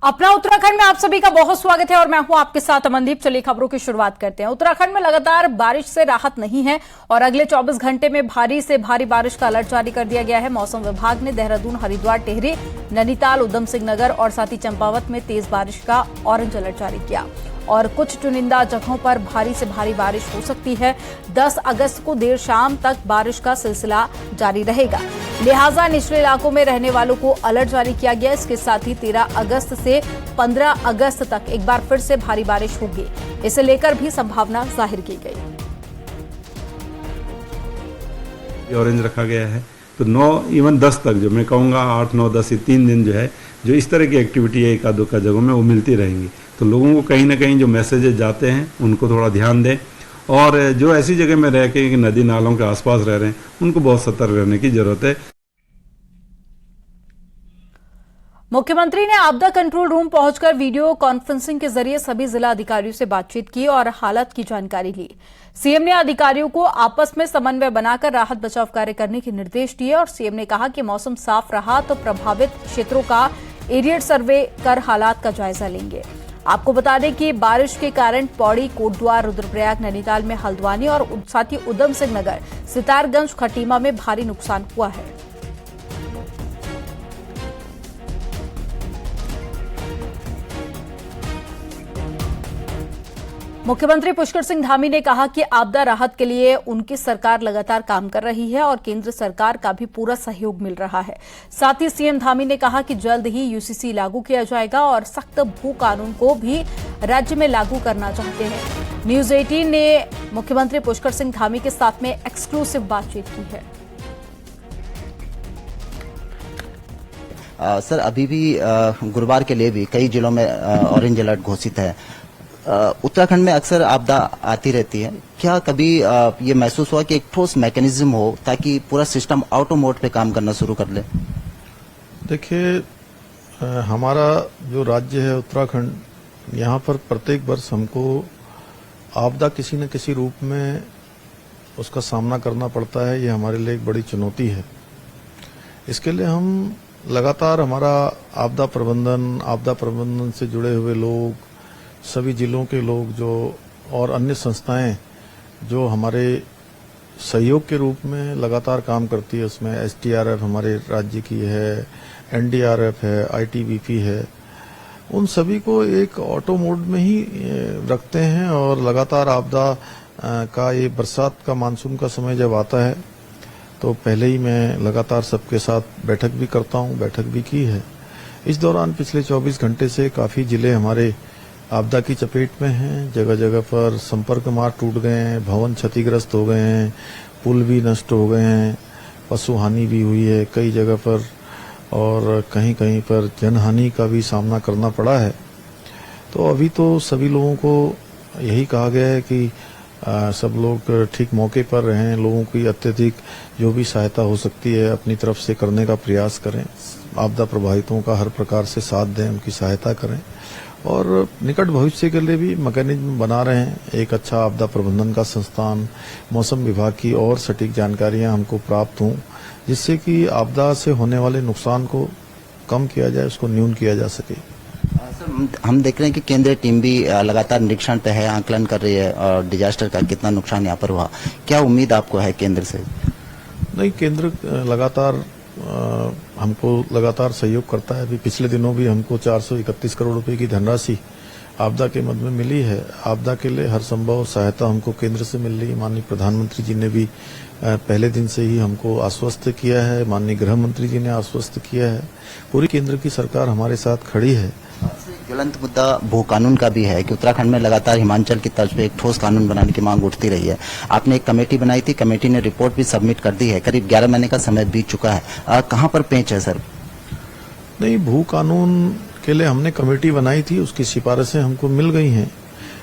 अपना उत्तराखंड में आप सभी का बहुत स्वागत है और मैं हूं आपके साथ अमनदीप। चलिए खबरों की शुरुआत करते हैं। उत्तराखंड में लगातार बारिश से राहत नहीं है और अगले 24 घंटे में भारी से भारी बारिश का अलर्ट जारी कर दिया गया है। मौसम विभाग ने देहरादून, हरिद्वार, टिहरी, नैनीताल, उधम सिंह नगर और साथ ही चंपावत में तेज बारिश का ऑरेंज अलर्ट जारी किया और कुछ चुनिंदा जगहों पर भारी से भारी बारिश हो सकती है। 10 अगस्त को देर शाम तक बारिश का सिलसिला जारी रहेगा, लिहाजा निचले इलाकों में रहने वालों को अलर्ट जारी किया गया। इसके साथ ही 13 अगस्त से 15 अगस्त तक एक बार फिर से भारी बारिश होगी, इसे लेकर भी संभावना जाहिर की गई। ऑरेंज रखा गया है तो 9 इवन 10 तक, जो मैं कहूँगा 8, 9, 10 ये 3 दिन जो है, जो इस तरह की एक्टिविटी है एक आधो का जगहों में वो मिलती रहेंगी। तो लोगों को कहीं ना कहीं जो मैसेजेस जाते हैं उनको थोड़ा ध्यान दें और जो ऐसी जगह में रह के नदी नालों के आसपास रह रहे हैं उनको बहुत सतर्क रहने की जरूरत है। मुख्यमंत्री ने आपदा कंट्रोल रूम पहुंचकर वीडियो कॉन्फ्रेंसिंग के जरिए सभी जिला अधिकारियों से बातचीत की और हालात की जानकारी ली। सीएम ने अधिकारियों को आपस में समन्वय बनाकर राहत बचाव कार्य करने के निर्देश दिए और सीएम ने कहा कि मौसम साफ रहा तो प्रभावित क्षेत्रों का एरियर सर्वे कर हालात का जायजा लेंगे। आपको बता दें कि बारिश के कारण पौड़ी, कोटद्वार, रुद्रप्रयाग, नैनीताल में हल्द्वानी और साथ ही उधम सिंह नगर, सितारगंज, खटीमा में भारी नुकसान हुआ है। मुख्यमंत्री पुष्कर सिंह धामी ने कहा कि आपदा राहत के लिए उनकी सरकार लगातार काम कर रही है और केंद्र सरकार का भी पूरा सहयोग मिल रहा है। साथ ही सीएम धामी ने कहा कि जल्द ही यूसीसी लागू किया जाएगा और सख्त भू कानून को भी राज्य में लागू करना चाहते हैं। न्यूज 18 ने मुख्यमंत्री पुष्कर सिंह धामी के साथ में एक्सक्लूसिव बातचीत की है। सर, अभी भी गुरुवार के लिए भी कई जिलों में ऑरेंज अलर्ट घोषित है। उत्तराखंड में अक्सर आपदा आती रहती है, क्या कभी ये महसूस हुआ कि एक ठोस मैकेनिज्म हो ताकि पूरा सिस्टम ऑटो मोड पे काम करना शुरू कर ले? देखिए, हमारा जो राज्य है उत्तराखंड, यहाँ पर प्रत्येक वर्ष हमको आपदा किसी न किसी रूप में उसका सामना करना पड़ता है। ये हमारे लिए एक बड़ी चुनौती है। इसके लिए हम लगातार हमारा आपदा प्रबंधन से जुड़े हुए लोग, सभी जिलों के लोग जो और अन्य संस्थाएं जो हमारे सहयोग के रूप में लगातार काम करती है, उसमें एसडीआरएफ हमारे राज्य की है, एनडीआरएफ है, आईटीबीपी है, उन सभी को एक ऑटो मोड में ही रखते हैं और लगातार आपदा का ये बरसात का मानसून का समय जब आता है तो पहले ही मैं लगातार सबके साथ बैठक भी करता हूं, बैठक भी की है। इस दौरान पिछले 24 घंटे से काफी जिले हमारे आपदा की चपेट में हैं। जगह जगह पर संपर्क मार्ग टूट गए हैं, भवन क्षतिग्रस्त हो गए हैं, पुल भी नष्ट हो गए हैं, पशु हानि भी हुई है कई जगह पर और कहीं कहीं पर जनहानि का भी सामना करना पड़ा है। तो अभी तो सभी लोगों को यही कहा गया है कि सब लोग ठीक मौके पर रहें, लोगों की अत्यधिक जो भी सहायता हो सकती है अपनी तरफ से करने का प्रयास करें, आपदा प्रभावितों का हर प्रकार से साथ दें, उनकी सहायता करें और निकट भविष्य के लिए भी मैकेनिज्म बना रहे हैं। एक अच्छा आपदा प्रबंधन का संस्थान, मौसम विभाग की और सटीक जानकारियां हमको प्राप्त हों जिससे कि आपदा से होने वाले नुकसान को कम किया जाए, उसको न्यून किया जा सके। सर, हम देख रहे हैं कि केंद्रीय टीम भी लगातार निरीक्षण पे है, आंकलन कर रही है और डिजास्टर का कितना नुकसान यहाँ पर हुआ। क्या उम्मीद आपको है केंद्र से? नहीं, केंद्र लगातार हमको लगातार सहयोग करता है। अभी पिछले दिनों भी हमको 431 करोड़ रुपए की धनराशि आपदा के मद में मिली है। आपदा के लिए हर संभव सहायता हमको केंद्र से मिल रही है। माननीय प्रधानमंत्री जी ने भी पहले दिन से ही हमको आश्वस्त किया है, माननीय गृह मंत्री जी ने आश्वस्त किया है। पूरी केंद्र की सरकार हमारे साथ खड़ी है। ज्वलंत मुद्दा भू कानून का भी है कि उत्तराखंड में लगातार हिमाचल की तर्ज पे एक ठोस कानून बनाने की मांग उठती रही है। आपने एक कमेटी बनाई थी, कमेटी ने रिपोर्ट भी सबमिट कर दी है, करीब 11 महीने का समय बीत चुका है। कहां पर पेंच है सर? नहीं, भू कानून के लिए हमने कमेटी बनाई थी, उसकी सिफारिशें हमको मिल गई हैं,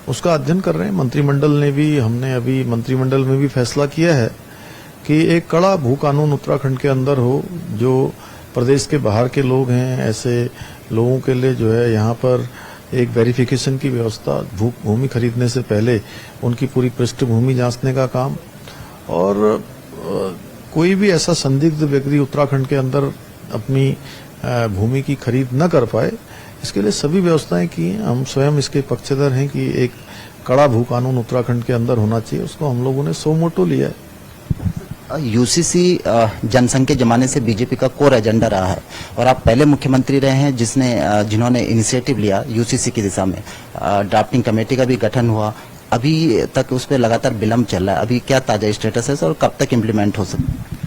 उसका अध्ययन कर रहे हैं। हमने अभी मंत्रिमंडल में भी फैसला किया है कि एक कड़ा भू कानून उत्तराखंड के अंदर हो। जो प्रदेश के बाहर के लोग हैं, ऐसे लोगों के लिए जो है यहाँ पर एक वेरिफिकेशन की व्यवस्था, भूमि खरीदने से पहले उनकी पूरी पृष्ठभूमि जांचने का काम और कोई भी ऐसा संदिग्ध व्यक्ति उत्तराखंड के अंदर अपनी भूमि की खरीद न कर पाए, इसके लिए सभी व्यवस्थाएं की हैं। हम स्वयं इसके पक्षधर हैं कि एक कड़ा भू कानून उत्तराखंड के अंदर होना चाहिए, उसको हम लोगों ने सो मोटो लिया है। यूसीसी जनसंघ के जमाने से बीजेपी का कोर एजेंडा रहा है और आप पहले मुख्यमंत्री रहे हैं जिन्होंने इनिशिएटिव लिया यूसीसी की दिशा में। ड्राफ्टिंग कमेटी का भी गठन हुआ, अभी तक उस पर लगातार विलंब चल रहा है। अभी क्या ताजा स्टेटस है और कब तक इम्प्लीमेंट हो सकता है?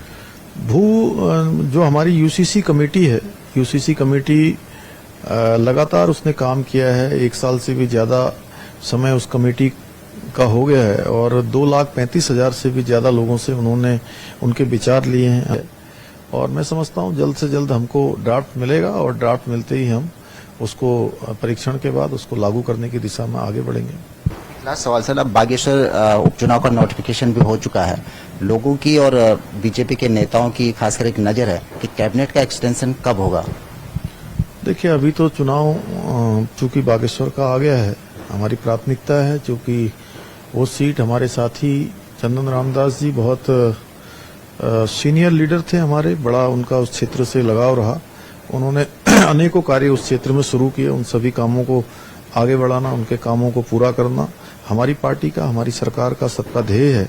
जो हमारी यूसीसी कमेटी है, यूसीसी कमेटी लगातार उसने काम किया है। 1 साल से भी ज्यादा समय उस कमेटी का हो गया है और 2,35,000 से भी ज्यादा लोगों से उन्होंने उनके विचार लिए हैं और मैं समझता हूं जल्द से जल्द हमको ड्राफ्ट मिलेगा और ड्राफ्ट मिलते ही हम उसको परीक्षण के बाद उसको लागू करने की दिशा में आगे बढ़ेंगे। लास्ट सवाल सर, अब बागेश्वर उपचुनाव का नोटिफिकेशन भी हो चुका है। लोगों की और बीजेपी के नेताओं की खासकर एक नजर है कि कैबिनेट का एक्सटेंशन कब होगा? देखिए, अभी तो चुनाव चूंकि बागेश्वर का आ गया है, हमारी प्राथमिकता है। चूंकि वो सीट हमारे साथी चंदन रामदास जी बहुत सीनियर लीडर थे हमारे, बड़ा उनका उस क्षेत्र से लगाव रहा। उन्होंने अनेकों कार्य उस क्षेत्र में शुरू किए, उन सभी कामों को आगे बढ़ाना, उनके कामों को पूरा करना हमारी पार्टी का, हमारी सरकार का सबका ध्येय है।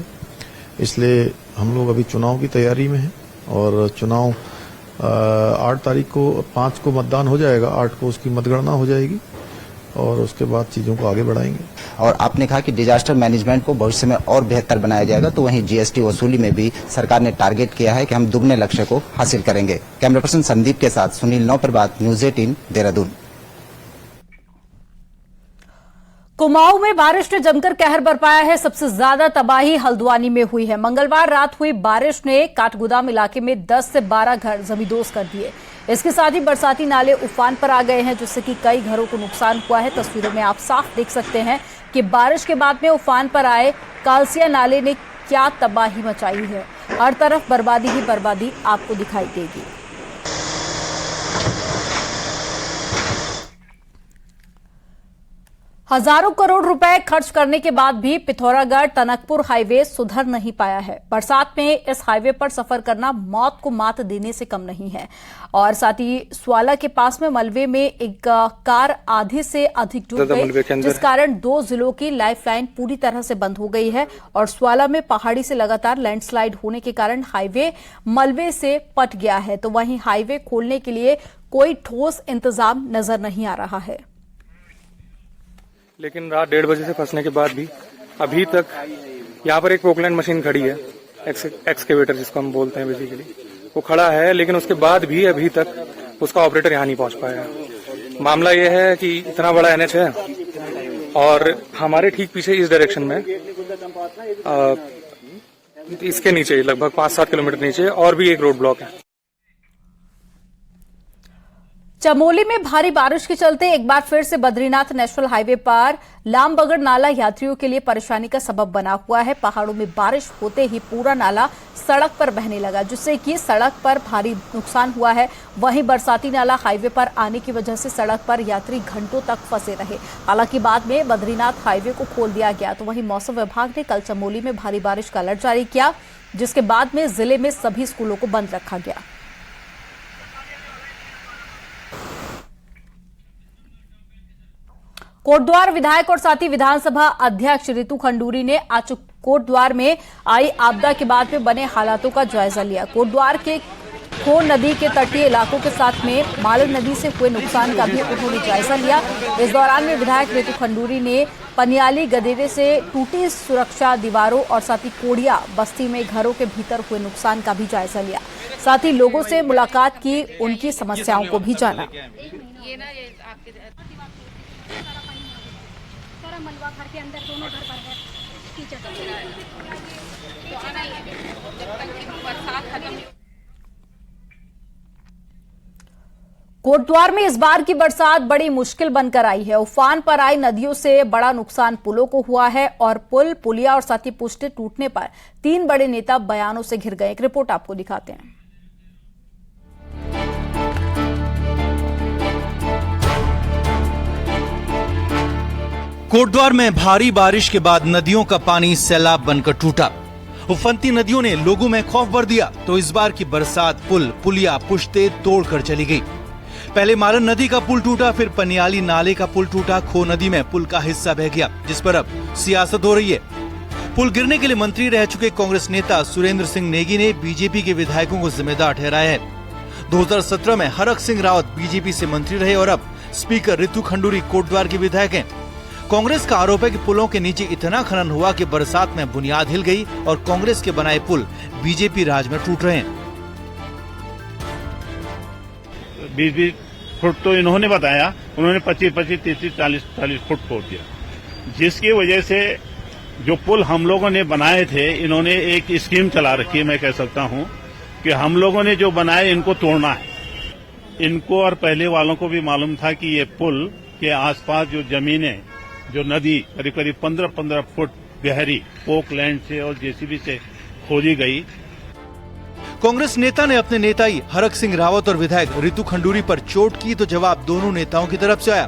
इसलिए हम लोग अभी चुनाव की तैयारी में हैं और चुनाव 8 तारीख को 5 को मतदान हो जाएगा, 8 को उसकी मतगणना हो जाएगी और उसके बाद चीजों को आगे बढ़ाएंगे। और आपने कहा कि डिजास्टर मैनेजमेंट को भविष्य में और बेहतर बनाया जाएगा, तो वहीं जीएसटी वसूली में भी सरकार ने टारगेट किया है कि हम दुगने लक्ष्य को हासिल करेंगे। कैमरा पर्सन संदीप के साथ सुनील नौपरबात, न्यूज 18 देहरादून। कुमाऊं में बारिश ने जमकर कहर बरपाया है। सबसे ज्यादा तबाही हल्द्वानी में हुई है। मंगलवार रात हुई बारिश ने काठगोदाम इलाके में 10 से 12 घर जमींदोज कर दिए। इसके साथ ही बरसाती नाले उफान पर आ गए हैं, जिससे कि कई घरों को नुकसान हुआ है। तस्वीरों में आप साफ देख सकते हैं कि बारिश के बाद में उफान पर आए कालसिया नाले ने क्या तबाही मचाई है। हर तरफ बर्बादी ही बर्बादी आपको दिखाई देगी। हजारों करोड़ रुपए खर्च करने के बाद भी पिथौरागढ़ टनकपुर हाईवे सुधर नहीं पाया है। बरसात में इस हाईवे पर सफर करना मौत को मात देने से कम नहीं है। और साथ ही स्वाला के पास में मलबे में एक कार आधे से अधिक डूब गई, जिस कारण 2 जिलों की लाइफलाइन पूरी तरह से बंद हो गई है। और स्वाला में पहाड़ी से लगातार लैंडस्लाइड होने के कारण हाईवे मलबे से पट गया है। तो वहीं हाईवे खोलने के लिए कोई ठोस इंतजाम नजर नहीं आ रहा है। लेकिन रात 1:30 बजे से फंसने के बाद भी अभी तक यहाँ पर एक पोकलैंड मशीन खड़ी है, एक्सकेवेटर जिसको हम बोलते हैं बेसिकली, वो खड़ा है, लेकिन उसके बाद भी अभी तक उसका ऑपरेटर यहाँ नहीं पहुंच पाया है। मामला ये है कि इतना बड़ा NH है और हमारे ठीक पीछे इस डायरेक्शन में इसके नीचे लगभग 5-7 किलोमीटर नीचे और भी एक रोड ब्लॉक है। चमोली में भारी बारिश के चलते एक बार फिर से बद्रीनाथ नेशनल हाईवे पर लामबगड़ नाला यात्रियों के लिए परेशानी का सबब बना हुआ है। पहाड़ों में बारिश होते ही पूरा नाला सड़क पर बहने लगा, जिससे कि सड़क पर भारी नुकसान हुआ है। वहीं बरसाती नाला हाईवे पर आने की वजह से सड़क पर यात्री घंटों तक फंसे रहे। हालांकि बाद में बद्रीनाथ हाईवे को खोल दिया गया। तो वहीं मौसम विभाग ने कल चमोली में भारी बारिश का अलर्ट जारी किया, जिसके बाद में जिले में सभी स्कूलों को बंद रखा गया। कोटद्वार विधायक और साथ ही विधानसभा अध्यक्ष रितु खंडूरी ने आज कोटद्वार में आई आपदा के बाद में बने हालातों का जायजा लिया। कोटद्वार के खोर नदी के तटीय इलाकों के साथ में मालन नदी से हुए नुकसान का भी उन्होंने जायजा लिया। इस दौरान में विधायक रितु खंडूरी ने पनियाली गदेरे से टूटी सुरक्षा दीवारों और साथ ही कोड़िया बस्ती में घरों के भीतर हुए नुकसान का भी जायजा लिया। साथ ही लोगों से मुलाकात की, उनकी समस्याओं को भी जाना। मलबा घर के अंदर दोनों घर पर है, कीचड़ तो आना ही है जब तक बरसात खत्म। कोटद्वार में इस बार की बरसात बड़ी मुश्किल बनकर आई है। उफान पर आई नदियों से बड़ा नुकसान पुलों को हुआ है और पुलिया और साथ ही पुष्टे टूटने पर 3 बड़े नेता बयानों से घिर गए। एक रिपोर्ट आपको दिखाते हैं। कोटद्वार में भारी बारिश के बाद नदियों का पानी सैलाब बनकर टूटा। उफनती नदियों ने लोगों में खौफ भर दिया। तो इस बार की बरसात पुल, पुलिया, पुश्ते तोड़कर चली गई। पहले मारन नदी का पुल टूटा, फिर पनियाली नाले का पुल टूटा। खो नदी में पुल का हिस्सा बह गया, जिस पर अब सियासत हो रही है। पुल गिरने के लिए मंत्री रह चुके कांग्रेस नेता सुरेंद्र सिंह नेगी ने बीजेपी के विधायकों को जिम्मेदार ठहराया है। 2017 में हरक सिंह रावत बीजेपी से मंत्री रहे और अब स्पीकर रितु खंडूरी कोटद्वार के विधायक हैं। कांग्रेस का आरोप है कि पुलों के नीचे इतना खनन हुआ कि बरसात में बुनियाद हिल गई और कांग्रेस के बनाए पुल बीजेपी राज में टूट रहे हैं। 20-20 फुट तो इन्होंने बताया, उन्होंने 25-25, 30-30, 40-40 फुट खोद दिया, जिसकी वजह से जो पुल हम लोगों ने बनाए थे, इन्होंने एक स्कीम चला रखी है। मैं कह सकता हूं कि हम लोगों ने जो बनाए इनको तोड़ना है। इनको और पहले वालों को भी मालूम था कि ये पुल के आसपास जो जमीनें, जो नदी करीब करीब 15-15 फुट गहरी पोकलैंड से और जेसीबी से खोदी गई। कांग्रेस नेता ने अपने नेताई हरक सिंह रावत और विधायक रितु खंडूरी पर चोट की तो जवाब दोनों नेताओं की तरफ से आया।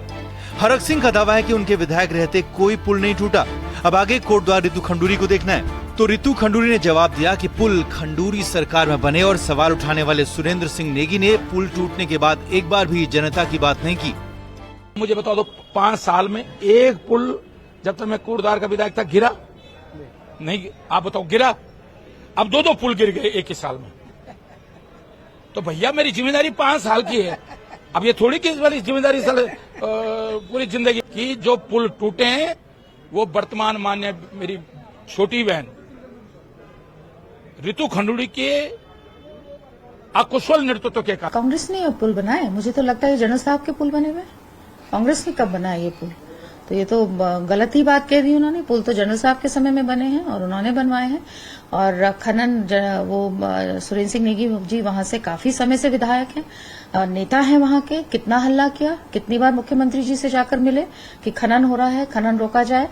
हरक सिंह का दावा है कि उनके विधायक रहते कोई पुल नहीं टूटा। अब आगे कोटद्वार रितु खंडूरी को देखना है। तो रितु खंडूरी ने जवाब दिया कि पुल खंडूरी सरकार में बने और सवाल उठाने वाले सुरेंद्र सिंह नेगी ने पुल टूटने के बाद एक बार भी जनता की बात नहीं की। मुझे बता दो, 5 साल में एक पुल जब तक मैं कोटद्वार का विधायक था गिरा नहीं? आप बताओ, गिरा? अब 2-2 पुल गिर गए एक ही साल में। तो भैया मेरी जिम्मेदारी 5 साल की है। अब ये थोड़ी कि मेरी जिम्मेदारी पूरी जिंदगी की। जो पुल टूटे हैं वो वर्तमान मान्य मेरी छोटी बहन रितु खंडूरी के अकुशल नेतृत्व के कारण। कांग्रेस ने ये पुल बनाए, मुझे तो लगता है जनरल साहब के पुल बने हुए। कांग्रेस ने कब बनाया ये पुल? तो ये तो गलत ही बात कह दी उन्होंने। पुल तो जनरल साहब के समय में बने हैं और उन्होंने बनवाए हैं। और खनन वो सुरेंद्र सिंह नेगी जी वहां से काफी समय से विधायक हैं, नेता हैं वहां के। कितना हल्ला किया, कितनी बार मुख्यमंत्री जी से जाकर मिले कि खनन हो रहा है, खनन रोका जाए।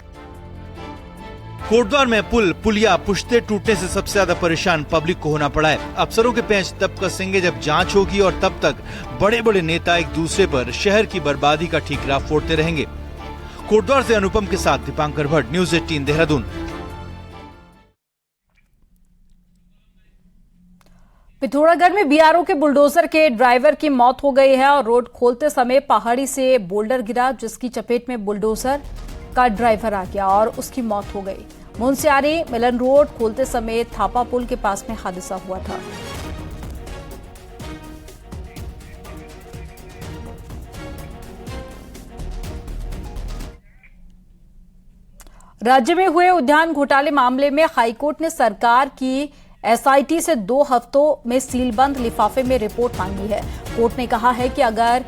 कोटद्वार में पुलिया पुश्ते टूटने से सबसे ज्यादा परेशान पब्लिक को होना पड़ा है। अफसरों के पेंच तब कसेंगे जब जांच होगी और तब तक बड़े बड़े नेता एक दूसरे पर शहर की बर्बादी का ठीकरा फोड़ते रहेंगे। कोटद्वार से अनुपम के साथ दीपांकर भट्ट, न्यूज़ 18 देहरादून। पिथौरागढ़ में बीआरओ के बुलडोजर के ड्राइवर की मौत हो गई है और रोड खोलते समय पहाड़ी से बोल्डर गिरा, जिसकी चपेट में बुलडोजर का ड्राइवर आ गया और उसकी मौत हो गई। मुंसियारी मिलन रोड खोलते समय थापा पुल के पास में हादसा हुआ था। राज्य में हुए उद्यान घोटाले मामले में हाईकोर्ट ने सरकार की एसआईटी से 2 हफ्तों में सीलबंद लिफाफे में रिपोर्ट मांगी है। कोर्ट ने कहा है कि अगर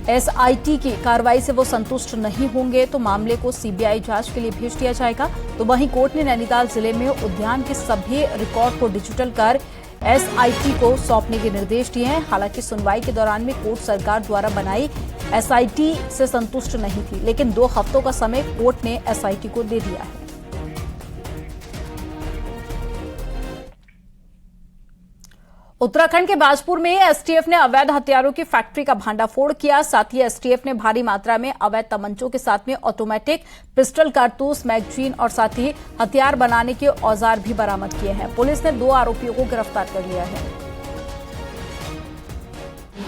एसआईटी की कार्रवाई से वो संतुष्ट नहीं होंगे तो मामले को सीबीआई जांच के लिए भेज दिया जाएगा। तो वहीं कोर्ट ने नैनीताल जिले में उद्यान के सभी रिकॉर्ड को डिजिटल कर एसआईटी को सौंपने के निर्देश दिए हैं। हालांकि सुनवाई के दौरान में कोर्ट सरकार द्वारा बनाई एसआईटी से संतुष्ट नहीं थी, लेकिन 2 हफ्तों का समय कोर्ट ने एसआईटी को दे दिया है। उत्तराखंड के बाजपुर में एसटीएफ ने अवैध हथियारों की फैक्ट्री का भांडाफोड़ किया। साथ ही एसटीएफ ने भारी मात्रा में अवैध तमंचों के साथ में ऑटोमेटिक पिस्टल, कारतूस, मैगजीन और साथ ही हथियार बनाने के औजार भी बरामद किए हैं। पुलिस ने 2 आरोपियों को गिरफ्तार कर लिया है।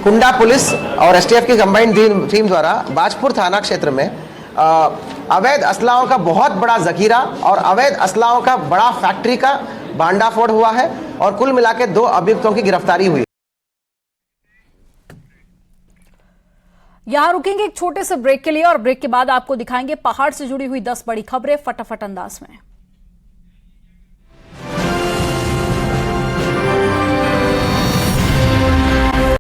कुंडा पुलिस और एसटीएफ की कंबाइंड टीम द्वारा बाजपुर थाना क्षेत्र में अवैध असलाहों का बहुत बड़ा जखीरा और अवैध असलाहों का बड़ा फैक्ट्री का भांडाफोड़ हुआ है और कुल मिलाकर 2 अभियुक्तों की गिरफ्तारी हुई। यहां रुकेंगे एक छोटे से ब्रेक के लिए और ब्रेक के बाद आपको दिखाएंगे पहाड़ से जुड़ी हुई 10 बड़ी खबरें फटाफट अंदाज में।